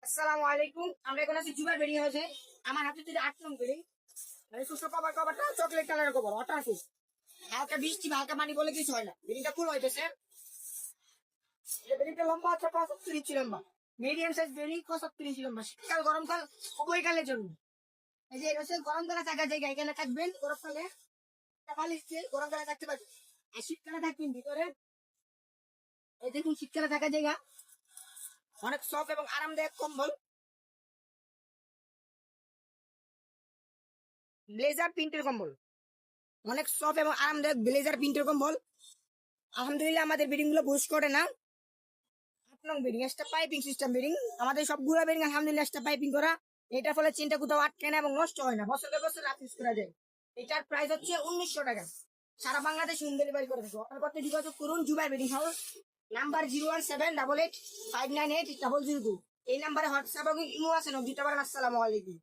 আসসালামু আলাইকুম। আমরা এখন আছি জুবার বেরিয়ে হয়েছে। আমার হাতে যদি 8 নং বেরিয়ে সুস্থ কভারটা চকলেট কালারের কভার ওটা আছে। হালকা বৃষ্টি হালকা পানি বলে কিছু হয় না, বেরিংটা ফুল হইতেছে। বেরিংটা লম্বা আছে 75 ইঞ্চি লম্বা, মিডিয়াম সাইজ বেরিং 75 ইঞ্চি লম্বা। শীতকাল গরমকাল উভয় কালের জন্য। এই যে এটা হচ্ছে গরমকালে থাকার জায়গা, এখানে থাকবেন গরমকালে বালিশ দিয়ে গরমকালে থাকতে পারবেন, আর শীতকালে থাকবেন ভিতরে। এই দেখুন শীতকালে থাকার জায়গা, অনেক সফট এবং আরামদায়ক কম্বল। ব্লেজার প্রিন্টের কম্বল, অনেক সফট এবং আরামদায়ক ব্লেজার প্রিন্টের কম্বল। আলহামদুলিল্লাহ আমাদের বেডিং গুলো বুশ করে না। 8 নং বেডিং, একটা পাইপিং সিস্টেম বেডিং। আমাদের সবগুলো বেডিং আলহামদুলিল্লাহ একটা পাইপিং করা। এটার ফলে চেনটা কোথাও আটকে না এবং নষ্ট হয় না, বছরের বছর রাত ইউজ করা যায়। এটার প্রাইস হচ্ছে 1900 টাকা। সারা বাংলাদেশ হোম ডেলিভারি করে থাকবো। অর্ডার করতে যোগাযোগ করুন জুবাই বেডিং হাউস, নাম্বার 01788598002। এই নাম্বারে হোয়াটসঅ্যাপ এবং ইমো আছে, নক দিতে পারেন। আসসালামু আলাইকুম।